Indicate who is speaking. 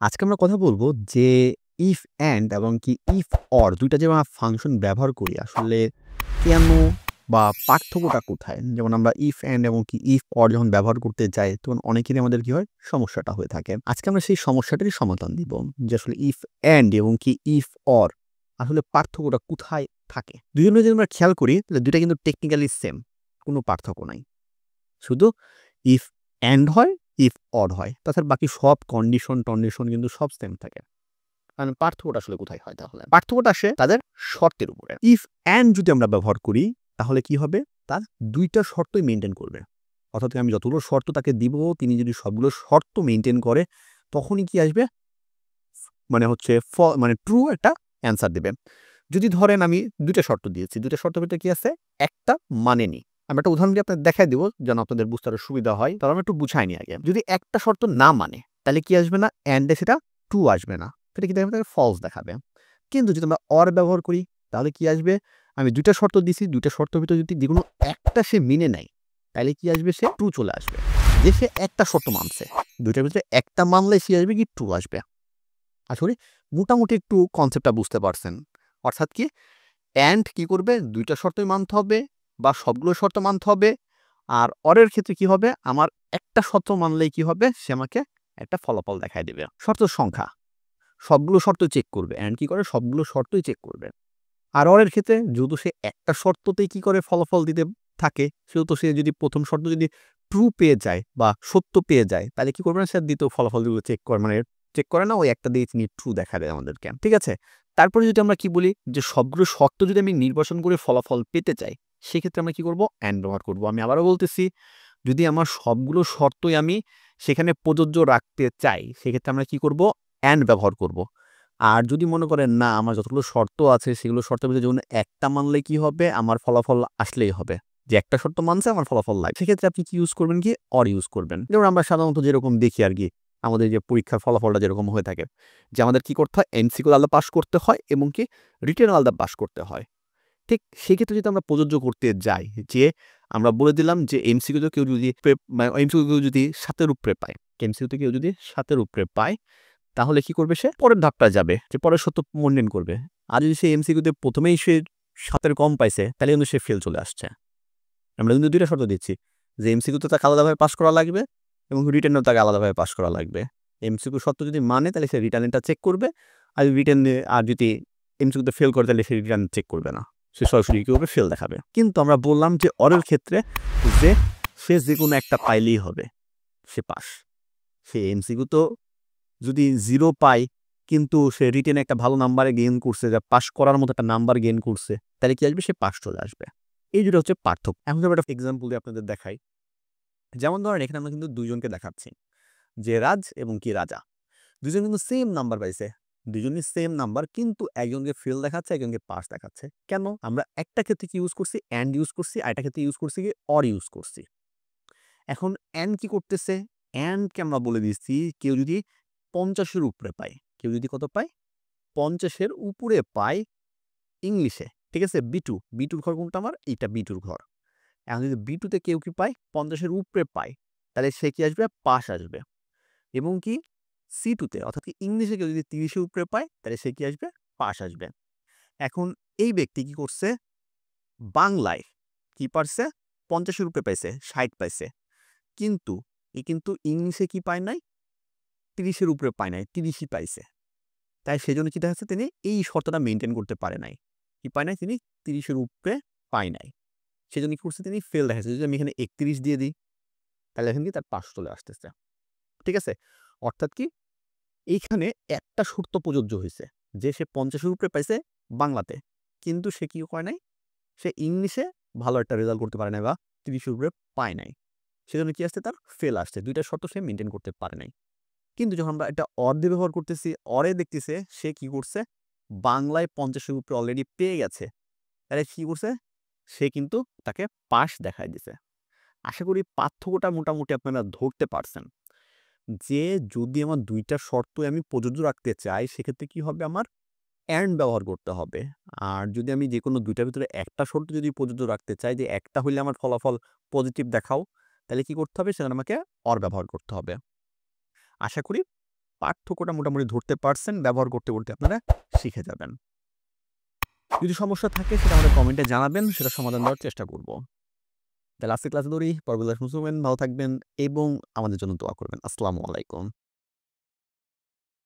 Speaker 1: আজকে আমরা কথা বলব যে ইফ অ্যান্ড এবং কি ইফ অর ২ টা যে আমরা ফাংশন ব্যবহার করি আসলে কেন বা পার্থক্যটা কোথায়? যেমন আমরা ইফ অ্যান্ড এবং কি ইফ অর যখন ব্যবহার করতে যাই তখন অনেকেরই আমাদের কি হয় সমস্যাটা হয়ে থাকে। আজকে আমরা সেই সমস্যাটারই সমাধান দিব। যে আসলে ইফ অ্যান্ড এবং কি ইফ অর আসলে পার্থক্যটা কোথায় থাকে? দুজনে যদি আমরা খেয়াল করি তাহলে ২ টা কিন্তু টেকনিক্যালি সেম। কোনো পার্থক্য নাই। শুধু ইফ অ্যান্ড হয়, ইফ অর হয়। তাছাড়া বাকি সব কন্ডিশন-টন্ডিশন কিন্তু সব সেম থাকে। কারণ পার্থক্যটা আসলে কোথায় হয় তাহলে? পার্থক্যটা আসে তাদের শর্তের উপরে। ইফ অ্যান্ড যদি আমরা ব্যবহার করি তাহলে কি হবে? তার ২ টা শর্তই মেইনটেইন করবে। অর্থাৎ আমি যতগুলো শর্ত তাকে দিব তিনি যদি সবগুলো শর্ত মেইনটেইন করে তখনই কি আসবে? মানে হচ্ছে মানে ট্রু একটা অ্যান্সার দিবে। যদি ধরেন আমি ২ টা শর্ত দিয়েছি। ২ টা শর্তের ভিতরে কি আছে? একটা মানেনি। আমি একটা উদাহরণ দিয়ে আপনাদের দেখায় দিব যেন আপনাদের বুঝতে আরো সুবিধা হয়। তাহলে আমি একটু বুঝাই নিই আগে। যদি একটা শর্ত না মানে তাহলে কি আসবে না? অ্যান্ড এ সেটা ট্রু আসবে না। সেটা কি দেখাবে? ফলস দেখাবে। কিন্তু যদি আমরা অর ব্যবহার করি তাহলে কি আসবে? আমি ২ টা শর্ত দিছি। ২ টা শর্তের ভিতরে যদি যেকোনো একটা সে মেনে নেয়, তাইলে কি আসবে? সে ট্রু চলে আসবে। যে সে একটা শর্ত মানছে। ২ টার ভিতরে একটা মানলে সে আসবে কি? ট্রু আসবে। আশা করি মোটামুটি একটু কনসেপ্টটা বুঝতে পারছেন। অর্থাৎ কি অ্যান্ড কি করবে? ২ টা শর্তই মানতে হবে বা সবগুলো শর্ত মানতে হবে। আর অরের ক্ষেত্রে কি হবে? আমার একটা শর্ত মানলেই কি হবে? সে আমাকে একটা ফলাফল দেখায় দিবে। শর্তের সংখ্যা। সবগুলো শর্ত চেক করবে। অ্যান্ড কি করে? সবগুলো শর্তই চেক করবে। আর অরের ক্ষেত্রে যেহেতু সে একটা শর্ততেই কি করে ফলাফল দিতে থাকে, সেহেতু সে যদি ১ম শর্ত যদি ট্রু পেয়ে যায় বা সত্য পেয়ে যায়, তাহলে কি করবে না? সে ২য় ফলাফলগুলো চেক করে মানে চেক করে না, ওই একটা দিয়ে তিনি ট্রু দেখা দেয় আমাদেরকে। ঠিক আছে? তারপরে যদি আমরা কি বলি যে সবগুলো শর্ত যদি আমি নির্বাচন করে ফলাফল পেতে চাই, সেক্ষেত্রে আমরা কি করব? অ্যান্ড ব্যবহার করব। আমি আবারও বলতেছি, যদি আমার সবগুলো শর্তই আমি সেখানে প্রযোজ্য রাখতে চাই, সেক্ষেত্রে আমরা কি করব? অ্যান্ড ব্যবহার করব। আর যদি মনে করেন না আমার যতগুলো শর্ত আছে সেগুলো শর্তের ভিতরে যেকোনো একটা মানলে কি হবে? আমার ফলাফল আসলেই হবে। যে একটা শর্ত মানছে আমার ফলাফল লাগবে। সেক্ষেত্রে আপনি কি ইউজ করবেন কি? অর ইউজ করবেন। যেমন আমরা সাধারণত যেরকম দেখি আরকি, আমাদের যে পরীক্ষার ফলাফলটা যেরকম হয়ে থাকে। যে আমাদের কি করতে হয়? এমসিকিউ আলাদা পাস করতে হয় এবং কি রিটেন আলাদা পাস করতে হয়। ঠিক সেক্ষেত্রে যদি আমরা প্রযোজ্য করতে যাই যে আমরা বলে দিলাম যে এমসিকিউতে কেউ যদি এমসিকিউ কেউ যদি ৭ এর উপরে পায়, এমসিকিউতে কেউ যদি ৭ এর উপরে পায় তাহলে কি করবে সে? পরের ধাপটায় যাবে। যে পরের শর্ত মূল্যায়ন করবে। আর যদি সে এমসিকিউতে ১ম এই সে ৭ এর কম পাইছে, তাহলে কিন্তু সে ফেল চলে আসছে। আমরা কিন্তু ২ টা শর্ত দিচ্ছি। যে এমসিকিউতে তাকে আলাদাভাবে পাস করা লাগবে এবং রিটেনেও তাকে আলাদাভাবে পাস করা লাগবে। এমসিকিউ শর্ত যদি মানে তাহলে সে রিটেনেরটা চেক করবে। আর রিটেনে আর যদি এমসিকিউতে ফেল করে তাহলে সে রিটেন চেক করবে না। সে সরাসরি কি করবে? ফেল দেখাবে। কিন্তু আমরা বললাম যে অরের ক্ষেত্রে যে সে যেকোনো একটা পাইলেই হবে। সে পাস। সে এমসিকিউ তো যদি 0 পায়, কিন্তু সে রিটেনে একটা ভালো নাম্বারে গেইন করছে, যা পাস করার মতো একটা নাম্বার গেইন করছে, তাহলে কি আসবে? সে পাস চলে আসবে। এই ২ টা হচ্ছে পার্থক্য। এখন যদি একটা এক্সাম্পল দিয়ে আপনাদের দেখাই। যেমন ধরেন এখানে আমরা কিন্তু ২ জনকে দেখাচ্ছি যে রাজ এবং কি রাজা। ২ জন কিন্তু সেম নাম্বার পাইছে। ২ জনই সেম নাম্বার কিন্তু একজনকে ফেল দেখাচ্ছে, একজনকে পাস দেখাচ্ছে। কেন? আমরা একটা ক্ষেত্রে কি ইউজ করছি? অ্যান্ড ইউজ করছি, আরেকটা ক্ষেত্রে ইউজ করছি কি? অর ইউজ করছি। এখন অ্যান্ড কি করতেছে? অ্যান্ডকে আমরা বলে দিচ্ছি কেউ যদি ৫০ এর উপরে পায়, কেউ যদি কত পায়? ৫০ এর উপরে পায় ইংলিশে। ঠিক আছে? B2 B2 র ঘর কোনটা আমার? এইটা B2 র ঘর। এখন যদি B2 তে কেউ কি পায়? ৫০ এর উপরে পায়, তাহলে সে কি আসবে? পাস আসবে। এবং কি C2 তে অর্থাৎ কি ইংলিশে কেউ যদি ৩০ এর উপরে পায়, তাহলে সে কি আসবে? পাস আসবে। এখন এই ব্যক্তি কি করছে? বাংলায় কি পারছে? ৫০ এর উপরে পাইছে, ৬০ পাইছে। কিন্তু কিন্তু ইংলিশে কি পায় নাই? ৩০ এর উপরে পায় নাই, ৩০ ই পাইছে। তাই সেজন্য কি দেখা যাচ্ছে তিনি এই শর্তটা মেইনটেইন করতে পারে নাই। কি পায় নাই? তিনি ৩০ এর উপরে পায় নাই। সেজন্য কি করছে? তিনি ফেল দেখাইছে। যদি আমি এখানে ৩১ দিয়ে দিই, তাহলে এখানে কি তার পাস চলে আসতেছে। ঠিক আছে? অর্থাৎ কি এইখানে একটা শর্ত প্রযোজ্য হইছে যে সে ৫০ এর উপরে পাইছে বাংলাতে। কিন্তু সে কি করে নাই? সে ইংলিশে ভালো একটা রেজাল্ট করতে পারে নাই বা ৩০ এর উপরে পায় নাই। সেজন্য কি আসছে? তার ফেল আসছে। ২ টা শর্ত সে মেইনটেইন করতে পারে নাই। কিন্তু যখন আমরা এটা অর দিয়ে ব্যবহার করতেছি, অরে দেখতেছে সে কি করছে? বাংলায় ৫০ এর উপরে অলরেডি পেয়ে গেছে। তাহলে কি করছে? সে কিন্তু তাকে পাস দেখায় দিছে। আশা করি পার্থক্যটা মোটামুটি আপনারা ধরতে পারছেন। যে যদি আমার ২ টা শর্তই আমি প্রযোজ্য রাখতে চাই, সেক্ষেত্রে কি হবে আমার? অ্যান্ড ব্যবহার করতে হবে। আর যদি আমি যেকোনো ২ টার ভিতরে একটা শর্ত যদি প্রযোজ্য রাখতে চাই যে একটা হইলে আমার ফলাফল পজিটিভ দেখাও, তাহলে কি করতে হবে? সেখানে আমাকে অর ব্যবহার করতে হবে। আশা করি পার্থক্যটা মোটামুটি ধরতে পারছেন, ব্যবহার করতে, করতে আপনারা শিখে যাবেন। যদি সমস্যা থাকে সেটা আমাদের কমেন্টে জানাবেন, সেটার সমাধান দেওয়ার চেষ্টা করব। তাহলে আজকের ক্লাসে ধরি, পরবর্তী ক্লাসে ভালো থাকবেন এবং আমাদের জন্য দোয়া করবেন। আসসালামু আলাইকুম।